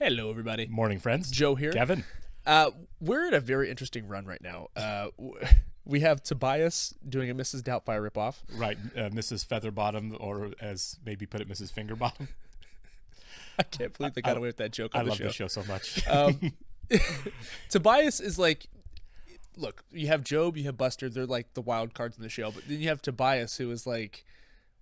Hello, everybody. Morning, friends. Joe here. Kevin. We're at a very interesting run right now. We have Tobias doing a Mrs. Doubtfire ripoff. Right, Mrs. Featherbottom, or as maybe put it, Mrs. Fingerbottom. I can't believe they got away with that joke on the show. I love the show so much. Tobias is like, look, you have Job, you have Buster. They're like the wild cards in the show. But then you have Tobias, who is like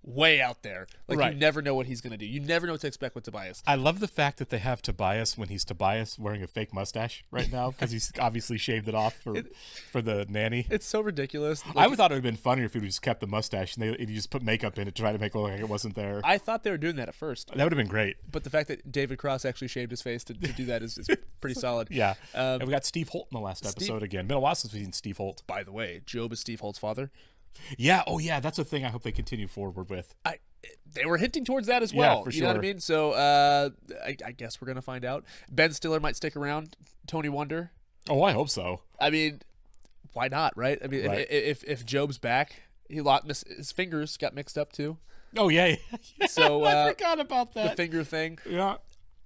way out there. Like, right. You never know what he's going to do. You never know what to expect with Tobias. I love the fact that they have Tobias when he's Tobias wearing a fake mustache right now because he's obviously shaved it off for the nanny. It's so ridiculous. Like, I would thought it would have been funnier if he just kept the mustache and he just put makeup in it to try to make it look like it wasn't there. I thought they were doing that at first. That would have been great. But the fact that David Cross actually shaved his face to do that is pretty solid. Yeah. And we got Steve Holt in the last episode again. Been a while since we've seen Steve Holt. By the way, Job is Steve Holt's father. Yeah. Oh, yeah. That's a thing I hope they continue forward with. They were hinting towards that as well. Yeah, for sure. You know what I mean? So I guess we're going to find out. Ben Stiller might stick around. Tony Wonder. Oh, I hope so. I mean, why not, right? I mean, right. If Job's back, his fingers got mixed up too. Oh, yeah. So I forgot about that. The finger thing. Yeah.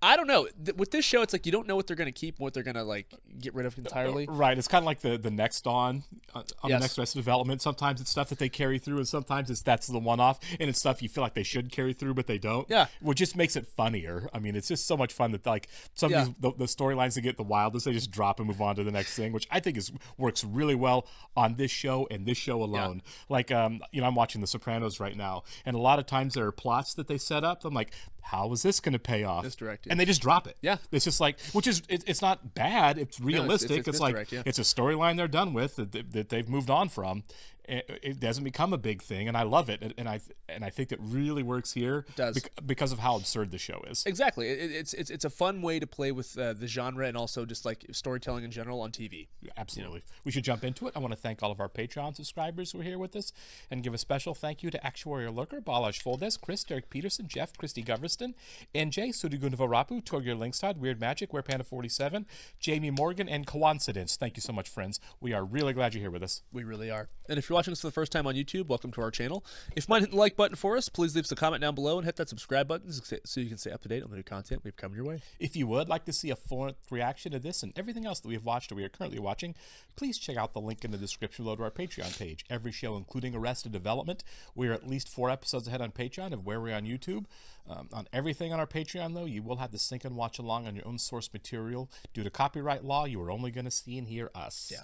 I don't know. With this show, it's like you don't know what they're going to keep and what they're going to like get rid of entirely. Right. It's kind of like the next on Yes. the next Arrested Development. Sometimes it's stuff that they carry through, and sometimes that's the one-off, and it's stuff you feel like they should carry through, but they don't. Yeah. Which just makes it funnier. I mean, it's just so much fun that like some of these, the storylines that get the wildest, they just drop and move on to the next thing, which I think works really well on this show and this show alone. Yeah. Like, I'm watching The Sopranos right now, and a lot of times there are plots that they set up. I'm like, how is this going to pay off? Misdirected. And they just drop it. Yeah. It's just like, which is, it's not bad. It's realistic. It's like, yeah. It's a storyline they're done with that they've moved on from. It doesn't become a big thing, and I love it. And I think it really works here. It does. Because of how absurd the show is. Exactly. It's a fun way to play with the genre and also just like storytelling in general on TV. Absolutely. We should jump into it. I want to thank all of our Patreon subscribers who are here with us and give a special thank you to Actuarial Lurker, Balazs Foldes, Chris, Derek Peterson, Jeff, Christy Goverston, NJ, Sudigunavarapu, Torgir Linkstad, Weird Magic, WerePanda47, Jamie Morgan, and Coincidence. Thank you so much, friends. We are really glad you're here with us. We really are. And if you're watching us for the first time on YouTube, welcome to our channel. If you might hit the like button for us, please leave us a comment down below and hit that subscribe button so you can stay up to date on the new content we've coming your way. If you would like to see a full reaction to this and everything else that we've watched or we are currently watching, please check out the link in the description below to our Patreon page. Every show, including Arrested Development, we are at least 4 episodes ahead on Patreon of where we're on YouTube. On everything on our Patreon, though, you will have to sync and watch along on your own source material. Due to copyright law, you are only going to see and hear us. Yeah.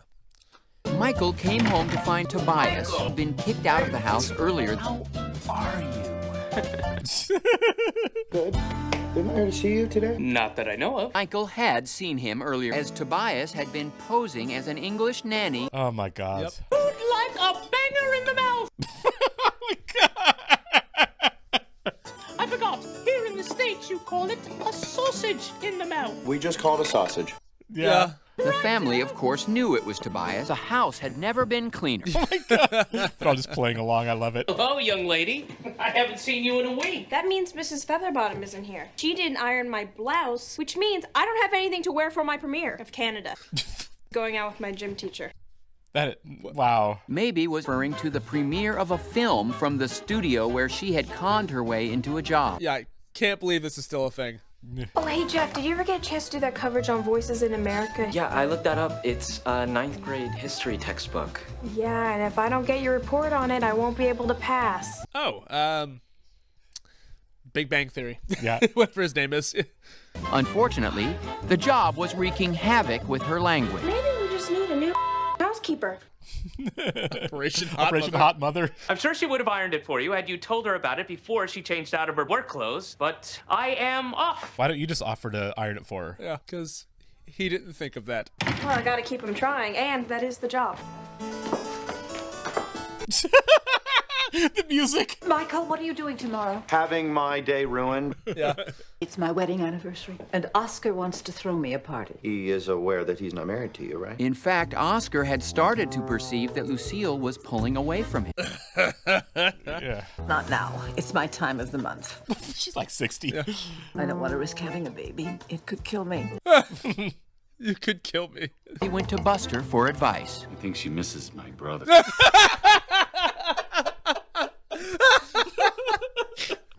Michael came home to find Tobias had been kicked out of the house earlier. How are you? Good. Didn't I here to see you today? Not that I know of. Michael had seen him earlier as Tobias had been posing as an English nanny. Oh, my God. Yep. Food like a banger in the mouth. Oh, my God. I forgot. Here in the States, you call it a sausage in the mouth. We just call it a sausage. Yeah. The family, of course, knew it was Tobias. The house had never been cleaner. Oh, my God. They're all just playing along. I love it. Hello, young lady. I haven't seen you in a week. That means Mrs. Featherbottom isn't here. She didn't iron my blouse, which means I don't have anything to wear for my premiere of Canada. Going out with my gym teacher. Wow. Maybe was referring to the premiere of a film from the studio where she had conned her way into a job. Yeah, I can't believe this is still a thing. Oh, hey, Jeff, did you ever get a chance to do that coverage on Voices in America? Yeah, I looked that up. It's a 9th grade history textbook. Yeah, and if I don't get your report on it, I won't be able to pass. Oh, Big Bang Theory. Yeah. Whatever his name is. Unfortunately, the job was wreaking havoc with her language. Maybe we just need a new housekeeper. Operation Hot Mother. I'm sure she would have ironed it for you had you told her about it before she changed out of her work clothes, but I am off. Why don't you just offer to iron it for her? Yeah, because he didn't think of that. Well, I gotta keep him trying, and that is the job. The music. Michael, what are you doing tomorrow? Having my day ruined. Yeah. It's my wedding anniversary, and Oscar wants to throw me a party. He is aware that he's not married to you, right? In fact, Oscar had started to perceive that Lucille was pulling away from him. Yeah. Not now. It's my time of the month. She's like 60. Yeah. I don't want to risk having a baby. It could kill me. You could kill me. He went to Buster for advice. I think she misses my brother.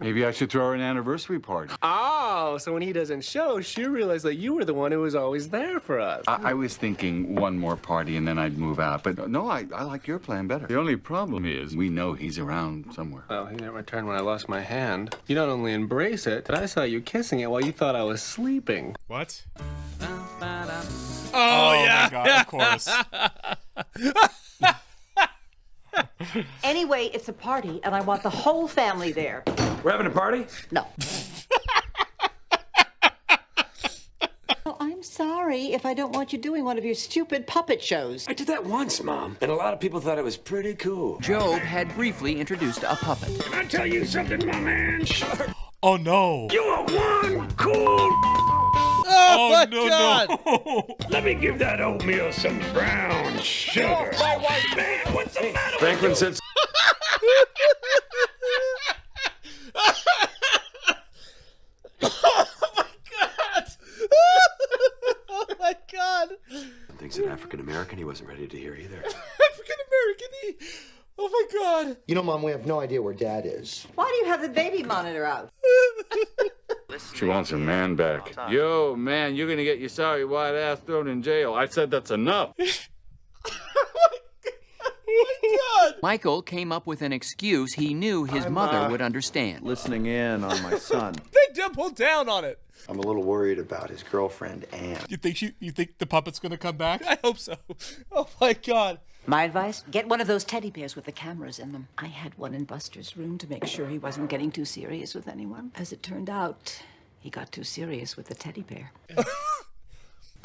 Maybe I should throw her an anniversary party. Oh, so when he doesn't show, she'll realize that you were the one who was always there for us. I was thinking one more party and then I'd move out. But no, I like your plan better. The only problem is we know he's around somewhere. Well, he didn't return when I lost my hand. You not only embrace it, but I saw you kissing it while you thought I was sleeping. What? Oh, yeah. My God, of course. Anyway, it's a party, and I want the whole family there. We're having a party? No. Well, I'm sorry if I don't want you doing one of your stupid puppet shows. I did that once, Mom, and a lot of people thought it was pretty cool. Job had briefly introduced a puppet. Can I tell you something, my man? Oh, no. You are one cool. Oh, my no, God. no. Let me give that oatmeal some brown sugar. My wife. Man, what's the matter? Franklin said. Oh, my God. Things an African American he wasn't ready to hear either. African-American. Oh, my God. You know, Mom, we have no idea where Dad is. Why do you have the baby monitor out? She wants her man back. Yo, man, you're gonna get your sorry white ass thrown in jail. I said that's enough. Michael came up with an excuse he knew his mother would understand. Listening in on my son. They doubled down on it. I'm a little worried about his girlfriend, Anne. You think the puppet's gonna come back? I hope so. Oh, my God. My advice? Get one of those teddy bears with the cameras in them. I had one in Buster's room to make sure he wasn't getting too serious with anyone. As it turned out, he got too serious with the teddy bear.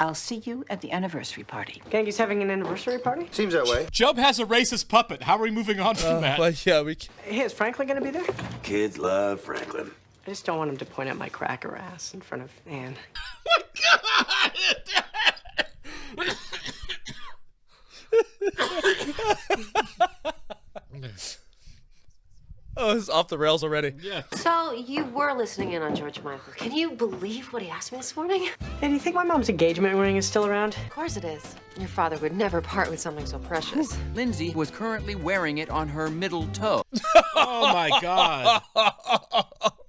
I'll see you at the anniversary party. Gangy's having an anniversary party? Seems that way. Job has a racist puppet. How are we moving on from that? But yeah, we. Hey, is Franklin gonna be there? Kids love Franklin. I just don't want him to point out my cracker ass in front of Anne. Oh, this is off the rails already. Yeah. So, you were listening in on George Michael. Can you believe what he asked me this morning? Hey, do you think my mom's engagement ring is still around? Of course it is. Your father would never part with something so precious. Lindsay was currently wearing it on her middle toe. Oh, my God.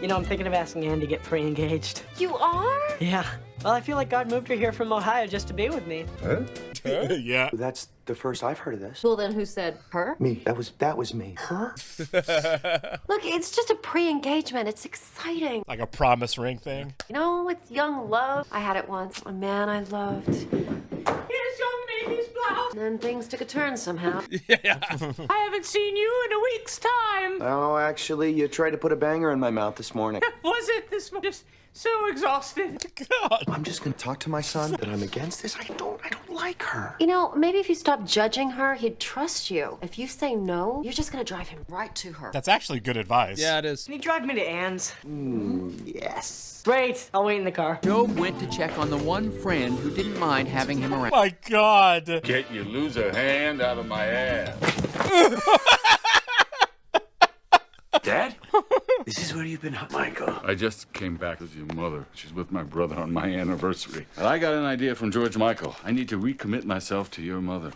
You know, I'm thinking of asking Anne to get pre-engaged. You are? Yeah. Well, I feel like God moved her here from Ohio just to be with me. Yeah. That's the first I've heard of this. Well, then who said her? Me. That was me. Her? Look, it's just a pre-engagement. It's exciting. Like a promise ring thing. You know, it's young love. I had it once. A man I loved. Here's your baby's blouse. And then things took a turn somehow. Yeah. I haven't seen you in a week's time. Oh, actually, you tried to put a banger in my mouth this morning. Was it this just so exhausted? God. I'm just gonna talk to my son that I'm against this. I don't like her. You know, maybe if you stop judging her, he'd trust you. If you say no, you're just gonna drive him right to her. That's actually good advice. Yeah, it is. Can you drive me to Anne's? Yes. Great. I'll wait in the car. Job went to check on the one friend who didn't mind having him around. My God. Get your loser hand out of my ass. Dad? This is where you've been, Michael. I just came back with your mother. She's with my brother on my anniversary. And I got an idea from George Michael. I need to recommit myself to your mother.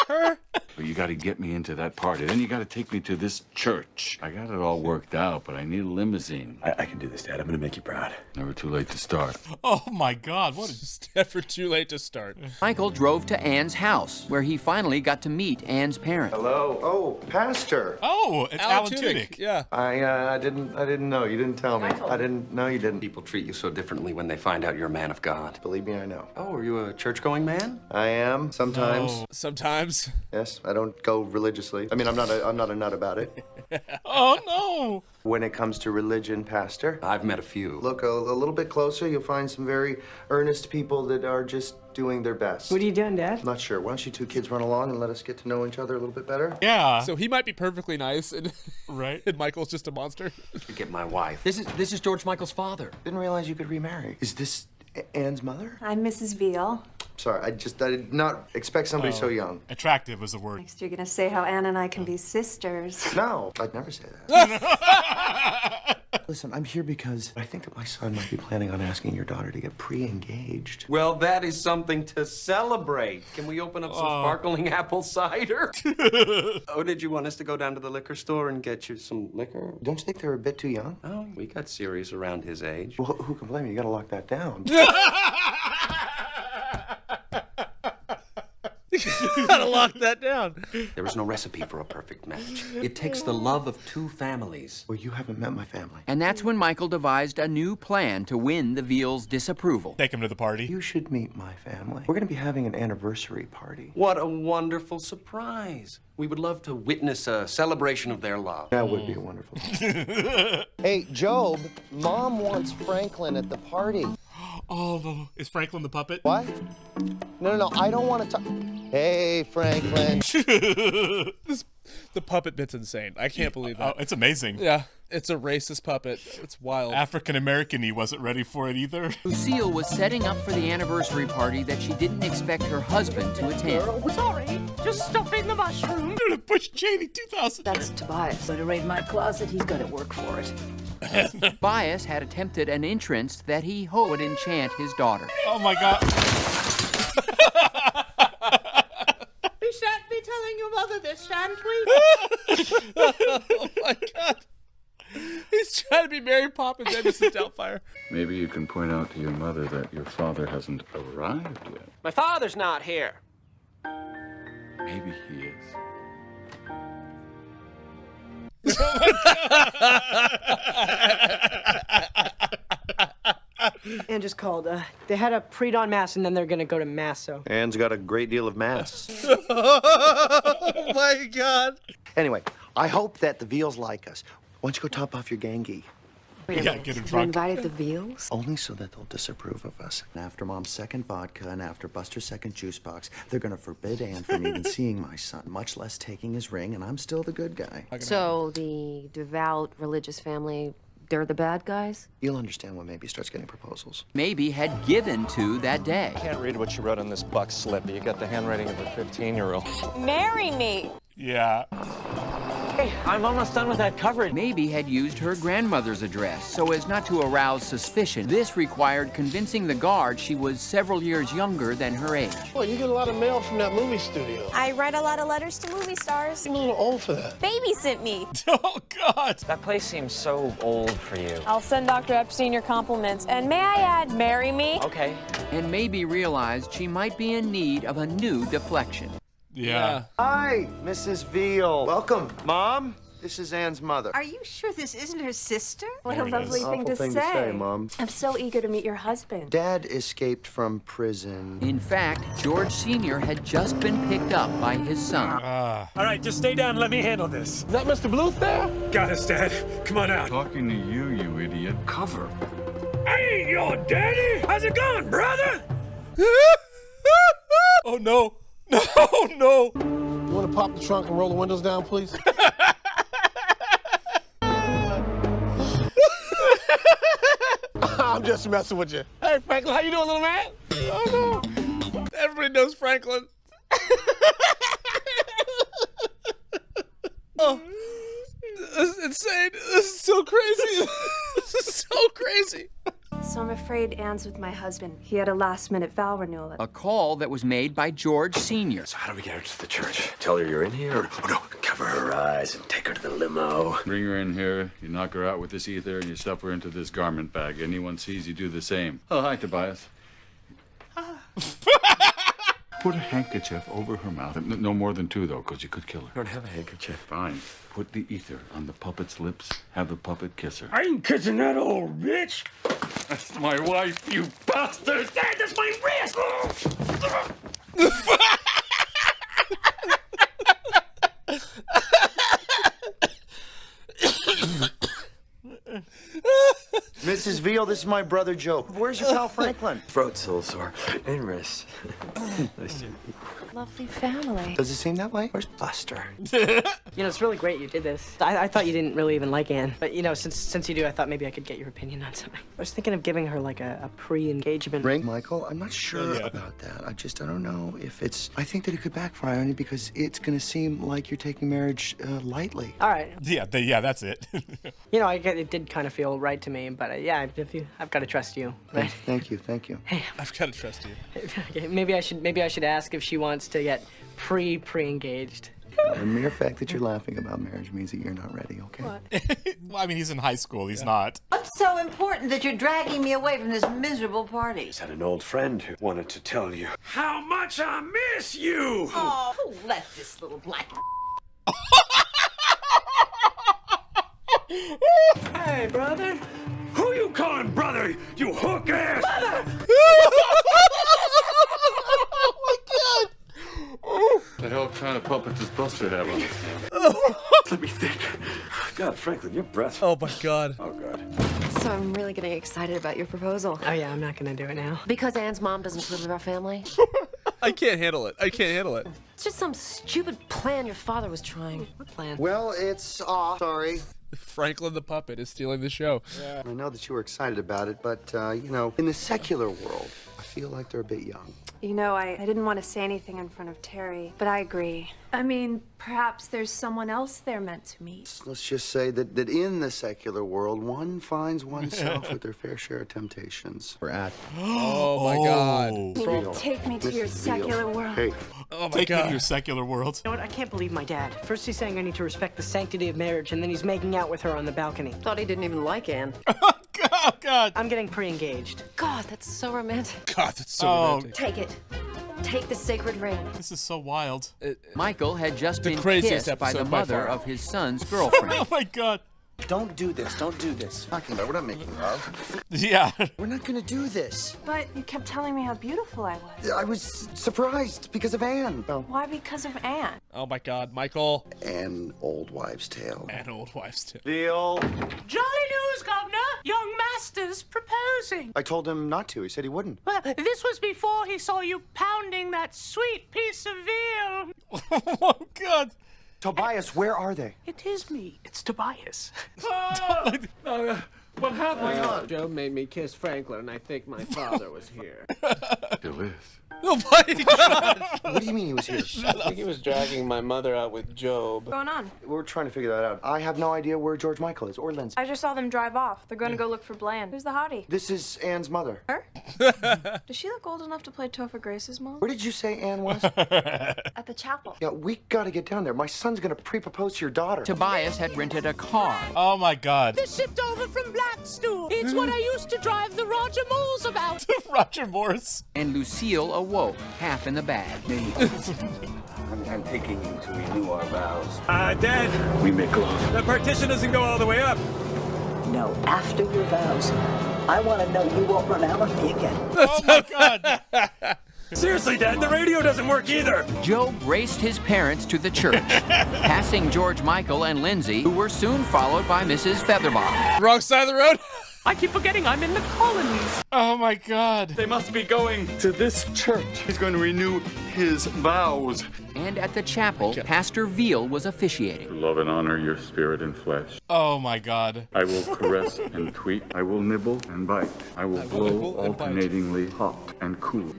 Her? But you got to get me into that party. Then you got to take me to this church. I got it all worked out, but I need a limousine. I can do this, Dad. I'm gonna make you proud. Never too late to start. Oh, my God. What is... Never too late to start. Michael drove to Anne's house, where he finally got to meet Anne's parents. Hello. Oh, Pastor. Oh, it's Alan Tudyk. Yeah. I didn't know. You didn't tell me. I didn't know you didn't. People treat you so differently when they find out you're a man of God. Believe me, I know. Oh, are you a church-going man? I am sometimes. No. Sometimes. Yes, I don't go religiously. I mean, I'm not a nut about it. Oh, no. When it comes to religion, Pastor, I've met a few. look a little bit closer. You'll find some very earnest people that are just doing their best. What are you doing, Dad? Not sure. Why don't you two kids run along and let us get to know each other a little bit better? Yeah. So he might be perfectly nice, and, Right. and Michael's just a monster. To get my wife. This is George Michael's father. Didn't realize you could remarry. Is this Anne's mother? I'm Mrs. Veal. Sorry, I did not expect somebody so young. Attractive was the word. Next, you're gonna say how Anne and I can be sisters. No, I'd never say that. Listen, I'm here because I think that my son might be planning on asking your daughter to get pre-engaged. Well, that is something to celebrate. Can we open up some sparkling apple cider? Oh, did you want us to go down to the liquor store and get you some liquor? Don't you think they're a bit too young? Oh, we got serious around his age. Well, who can blame you? You gotta lock that down. You gotta lock that down. There is no recipe for a perfect match. It takes the love of two families. Well, you haven't met my family. And that's when Michael devised a new plan to win the Veals' disapproval. Take him to the party. You should meet my family. We're gonna be having an anniversary party. What a wonderful surprise. We would love to witness a celebration of their love. That would be wonderful. Hey, Job, Mom wants Franklin at the party. Oh, no. Is Franklin the puppet? What? No, I don't want to talk. Hey, Franklin. The puppet bit's insane. I can't believe that. Oh, it's amazing. Yeah, it's a racist puppet. It's wild. African-American, he wasn't ready for it either. Lucille was setting up for the anniversary party that she didn't expect her husband to attend. Sorry, just stuffing the mushroom. I'm gonna push Cheney 2000. That's Tobias. Better raid my closet. He's got to work for it. Tobias had attempted an entrance that he hoped would enchant his daughter. Oh my God. We shan't be telling your mother this, shan't we? Oh my God. He's trying to be Mary Poppins and Mrs. Doubtfire. Maybe you can point out to your mother that your father hasn't arrived yet. My father's not here. Maybe he is. Ann just called. They had a pre-dawn mass, and then they're gonna go to mass, so. Ann's got a great deal of mass. Oh my God. Anyway, I hope that the Veals like us. Why don't you go top off your gangi? Wait a minute. Get him You drunk. invited the Veals? Only so that they'll disapprove of us. And after Mom's second vodka and after Buster's second juice box, they're gonna forbid Ann from even seeing my son, much less taking his ring, and I'm still the good guy. So the devout religious family, they're the bad guys? You'll understand when Maybe starts getting proposals. Maybe had given to that day. I can't read what you wrote on this buck slip, but you got the handwriting of a 15-year-old. Marry me. Yeah. Hey, I'm almost done with that coverage. Maybe had used her grandmother's address so as not to arouse suspicion. This required convincing the guard she was several years younger than her age. Well, you get a lot of mail from that movie studio. I write a lot of letters to movie stars. I'm a little old for that. Baby sent me. Oh God. That place seems so old for you. I'll send Dr. Epstein your compliments. And may I add, marry me? Okay. And maybe realized she might be in need of a new deflection. Yeah. Hi, Mrs. Veal. Welcome. Mom, this is Ann's mother. Are you sure this isn't her sister? What There a it lovely is. thing to Awful say. Mom. I'm so eager to meet your husband. Dad escaped from prison. In fact, George Sr. had just been picked up by his son. Ah. All right, just stay down and let me handle this. Is that Mr. Bluth there? Got us, Dad. Come on out. Talking to you, you idiot. Cover. I ain't your daddy. How's it going, brother? Oh no. No, no. You want to pop the trunk and roll the windows down, please? I'm just messing with you. Hey, Franklin, how you doing, little man? Oh no. Everybody knows Franklin. Oh. This is insane. This is so crazy. This is so crazy. So I'm afraid Anne's with my husband. He had a last-minute vow renewal. A call that was made by George Sr. So how do we get her to the church? Tell her you're in here? Oh, no. Cover her eyes and take her to the limo. Bring her in here, you knock her out with this ether, and you stuff her into this garment bag. Anyone sees you do the same. Oh, hi, Tobias. Put a handkerchief over her mouth. No more than 2, though, because you could kill her. I don't have a handkerchief. Fine. Put the ether on the puppet's lips. Have the puppet kiss her. I ain't kissing that old bitch. That's my wife, you bastard! Dad, that's my wrist. Mrs. Mrs. Veal, this is my brother Joe. Where's your pal Franklin? Throat so sore. And wrist. Nice. Lovely family. Does it seem that way? Where's Buster? You know, it's really great you did this. I thought you didn't really even like Anne. But, you know, since you do, I thought maybe I could get your opinion on something. I was thinking of giving her, like, a pre-engagement ring. Michael, I'm not sure about that. I don't know if it's... I think that it could backfire on you because it's going to seem like you're taking marriage lightly. All right. Yeah, that's it. You know, it did kind of feel right to me, but yeah, I've got to trust you, right? Thank you. Hey, I've got to trust you. Okay, maybe I should ask if she wants to get pre-engaged. The mere fact that you're laughing about marriage means that you're not ready, okay? What? Well, I mean, he's in high school. He's not. What's so important that you're dragging me away from this miserable party? I had an old friend who wanted to tell you. How much I miss you! Oh, who let this little black... Hey, brother. Who you calling brother, you hook ass? Mother! The hell kind of puppet does Buster have on his hand? Let me think. God, Franklin, your breath. Oh my God. Oh God. So I'm really getting excited about your proposal. Oh yeah, I'm not gonna do it now. Because Anne's mom doesn't approve of our family? I can't handle it. It's just some stupid plan your father was trying. What plan? Well, it's off. Sorry. Franklin the puppet is stealing the show. Yeah. I know that you were excited about it, but, you know, in the secular world, I feel like they're a bit young. You know, I didn't want to say anything in front of Terry, but I agree. I mean, perhaps there's someone else they're meant to meet. Let's just say that in the secular world, one finds oneself with their fair share of temptations. We're at. Oh my God. You need to take me to your secular world. Hey. Oh my Take me God. to your secular world. You know what? I can't believe my dad. First he's saying I need to respect the sanctity of marriage, and then he's making out with her on the balcony. Thought he didn't even like Anne. Oh God. I'm getting pre-engaged. God, that's so romantic. God, that's so romantic. Take it. Take the sacred ring. This is so wild. Michael had just The been craziest kissed by the episode by mother far. of his son's girlfriend. Oh my God. Don't do this. Don't do this. Fucking, we're not making love. Yeah. We're not gonna do this. But you kept telling me how beautiful I was. I was surprised because of Anne. Oh. Why because of Anne? Oh my God, Michael. An old wives' tale. An old wife's tale. Veal. Jolly news, Governor! Young Master's proposing. I told him not to. He said he wouldn't. Well, this was before he saw you pounding that sweet piece of veal. Oh God. Tobias, where are they? It is me. It's Tobias. What happened? Joe made me kiss Franklin, and I think my father was here. Still is. Oh my God. What do you mean he was here? I think he was dragging my mother out with Job. What's going on? We're trying to figure that out. I have no idea where George Michael is or Lindsay. I just saw them drive off. They're going to go look for Bland. Who's the hottie? This is Anne's mother. Her? Does she look old enough to play Topher Grace's mom? Where did you say Anne was? At the chapel. Yeah, we gotta get down there. My son's gonna pre-propose to your daughter. Tobias had rented a car. Oh my God. This shipped over from Blackstool. It's what I used to drive the Roger Moles about. Roger Morse. And Lucille awoke, half in the bag. I'm taking you to renew our vows. Dad, We make love. the partition doesn't go all the way up. No, after your vows. I want to know you won't run out on me again. Oh my God. Seriously, Dad, the radio doesn't work either. Joe raced his parents to the church, passing George Michael and Lindsay, who were soon followed by Mrs. Featherbottom. Wrong side of the road. I keep forgetting I'm in the colonies. Oh my God. They must be going to this church. He's going to renew his vows. And at the chapel, Pastor Veal was officiating. Love and honor your spirit and flesh. Oh my God. I will caress and tweak. I will nibble and bite. I will blow alternatingly hot and cool.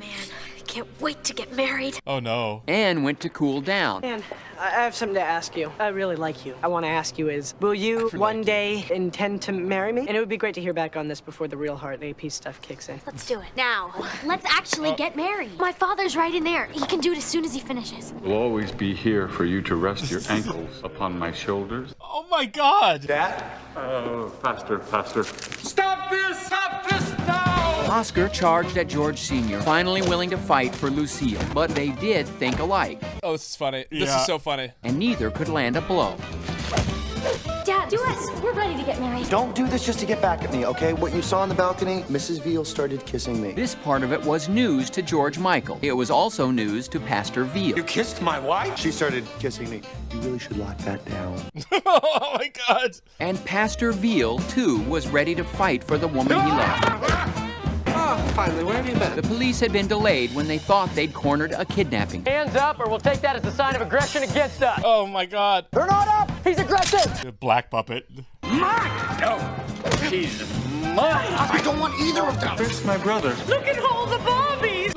Can't wait to get married. Oh no. Anne went to cool down. Anne, I have something to ask you. I really like you. I want to ask you is, will you one day intend to marry me? And it would be great to hear back on this before the real hard AP stuff kicks in. Let's do it. Now, let's actually get married. My father's right in there. He can do it as soon as he finishes. Will always be here for you to rest your ankles upon my shoulders. Oh my God. Dad? Faster. Stop this now! Oscar charged at George Sr., finally willing to fight for Lucille. But they did think alike. Oh, this is funny. This is so funny. And neither could land a blow. Dad, Do us. We're ready to get married. Don't do this just to get back at me, okay? What you saw on the balcony, Mrs. Veal started kissing me. This part of it was news to George Michael. It was also news to Pastor Veal. You kissed my wife? She started kissing me. You really should lock that down. Oh my God. And Pastor Veal, too, was ready to fight for the woman he loved. Oh, finally, where have you been? The police had been delayed when they thought they'd cornered a kidnapping. Hands up, or we'll take that as a sign of aggression against us. Oh my God. They're not up. He's aggressive. The black puppet. Mine! No, she's mine! I don't want either of them! Where's my brother? Look at all the Barbies!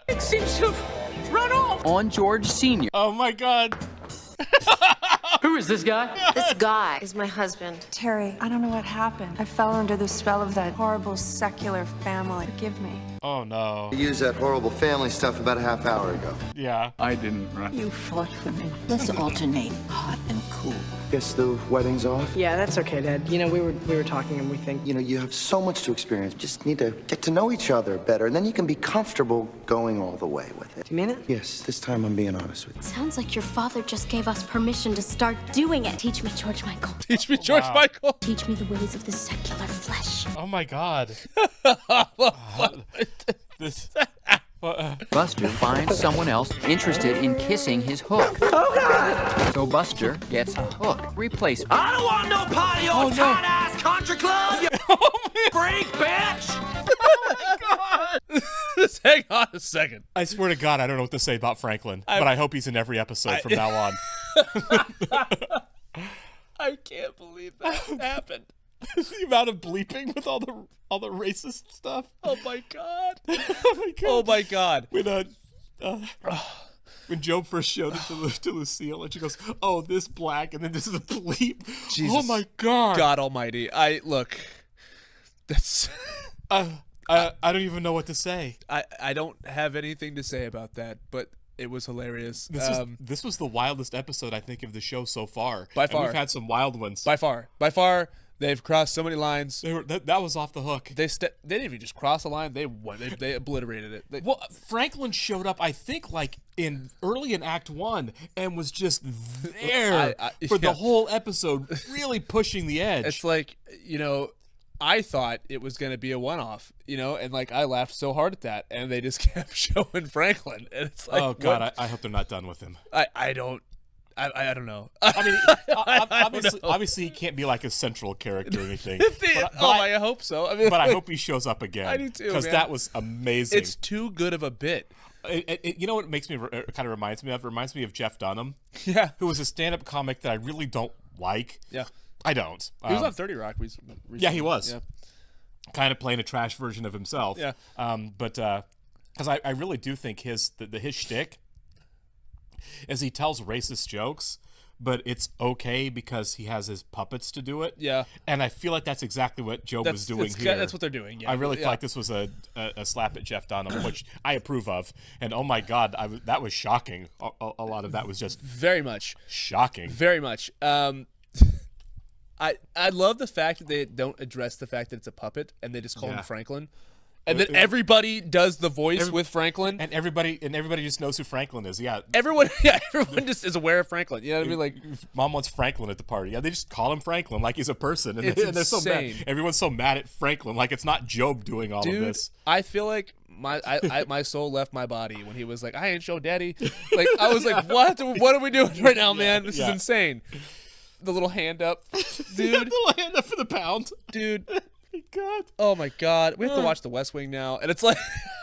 It seems to have run off. On George Sr. Oh my God. Who is this guy? This guy is my husband. Terry, I don't know what happened. I fell under the spell of that horrible secular family. Forgive me. Oh no. I used that horrible family stuff about a half hour ago. Yeah. I didn't run. You fought for me. Let's alternate hot and cool. Guess the wedding's off? Yeah, that's okay, Dad. You know, we were talking and we think... You know, you have so much to experience. Just need to get to know each other better, and then you can be comfortable going all the way with it. Do you mean it? Yes, this time I'm being honest with you. Sounds like your father just gave us permission to start doing it. Teach me, George Michael. Teach me, George Wow. Michael. Teach me the ways of the secular flesh. Oh my God. This. Buster finds someone else interested in kissing his hook. So Buster gets a hook replacement. I don't want no part of your tight-ass country club, you freak bitch! Just hang on a second. I swear to God, I don't know what to say about Franklin, but I hope he's in every episode from now on. I can't believe that happened. The amount of bleeping with all the racist stuff. Oh my God. Oh my God. Oh my God. When Job first showed it to Lucille, and she goes, "Oh, this black," and then this is a bleep. Jesus. Oh my God. God Almighty. That's. I don't even know what to say. I don't have anything to say about that, but it was hilarious. This was the wildest episode I think of the show so far. By And far. we've had some wild ones. By far. They've crossed so many lines. That was off the hook. They didn't even just cross a line. They obliterated it. Well, Franklin showed up, I think, like early in Act 1, and was just there for the whole episode, really pushing the edge. It's like, I thought it was going to be a one-off, and like I laughed so hard at that, and they just kept showing Franklin, and it's like, oh God, I hope they're not done with him. I don't know. I mean, obviously he can't be like a central character or anything. I hope so. I mean, but I hope he shows up again. I do too, because that was amazing. It's too good of a bit. You know what it makes me kind of reminds me of? It reminds me of Jeff Dunham. Yeah, who was a stand-up comic that I really don't like. Yeah, I don't. He was on 30 Rock recently. Yeah, he was. Yeah. Kind of playing a trash version of himself. Yeah. But because I really do think his shtick is he tells racist jokes, but it's okay because he has his puppets to do it. Yeah. And I feel like that's exactly what Job was doing here. That's what they're doing. Yeah. I really feel like this was a slap at Jeff Dunham, which I approve of. And oh my God, that was shocking. A lot of that was just very much shocking. Very much. I love the fact that they don't address the fact that it's a puppet and they just call him Franklin. And then everybody does the voice with Franklin, and everybody just knows who Franklin is. Yeah, everyone just is aware of Franklin. You know what I mean? Like, Mom wants Franklin at the party. Yeah, they just call him Franklin like he's a person, and, it's they're so mad. insane. Everyone's so mad at Franklin, like it's not Job doing all of this. I feel like my soul left my body when he was like, "I ain't show daddy." Like I was like, "What? What are we doing right now, man? This is insane." The little hand up, dude. The little hand up for the pound, dude. God. Oh my God. We have to watch The West Wing now. And it's like,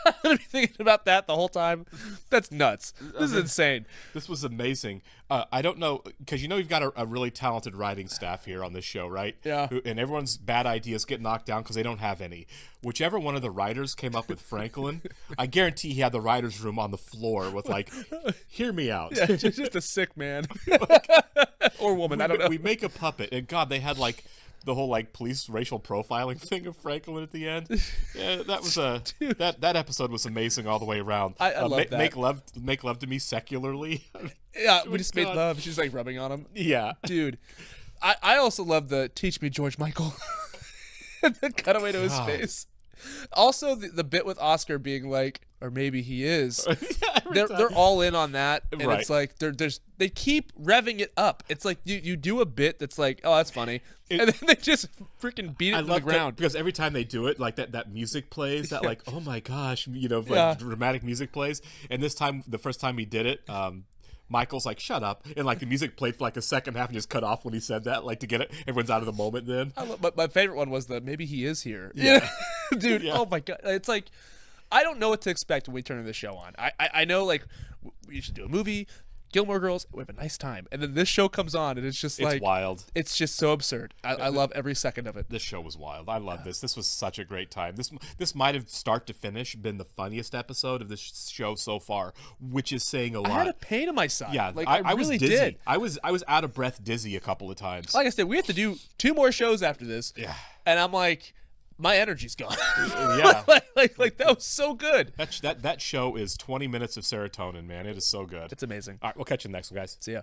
I'm going to be thinking about that the whole time. That's nuts. This is insane. This was amazing. I don't know, because you've got a really talented writing staff here on this show, right? Yeah. And everyone's bad ideas get knocked down because they don't have any. Whichever one of the writers came up with Franklin, I guarantee he had the writer's room on the floor with like, hear me out. Yeah, just a sick man. Or woman, I don't know. We make a puppet. And God, they had like the whole like police racial profiling thing of Franklin at the end. Yeah, that was that episode was amazing all the way around. I love that. Make love to me secularly. Yeah, we just made love. She's like rubbing on him. Yeah, dude. I also love the "Teach me, George Michael," and the cutaway to his face. Also, the bit with Oscar being like, or maybe he is. They're all in on that, and it's like they keep revving it up. It's like you do a bit that's like, oh, that's funny, and then they just freaking beat it to the ground. Because every time they do it, like that music plays, that like, oh my gosh, like dramatic music plays. And this time, the first time he did it, Michael's like, shut up, and like the music played for like a second half and just cut off when he said that, like to get it, everyone's out of the moment. Then, but my favorite one was the maybe he is here, dude. Oh my god, it's like. I don't know what to expect when we turn the show on. I know, like, we should do a movie, Gilmore Girls, we have a nice time. And then this show comes on, and it's just like... It's wild. It's just so absurd. I love every second of it. This show was wild. I love this. This was such a great time. This might have, start to finish, been the funniest episode of this show so far, which is saying a lot. I had a pain in my side. Yeah, like, I really was dizzy. did. I was out of breath dizzy a couple of times. Like I said, we have to do 2 more shows after this. Yeah. And I'm like... My energy's gone. Yeah, like that was so good. That show is 20 minutes of serotonin, man. It is so good. It's amazing. All right, we'll catch you next one, guys. See ya.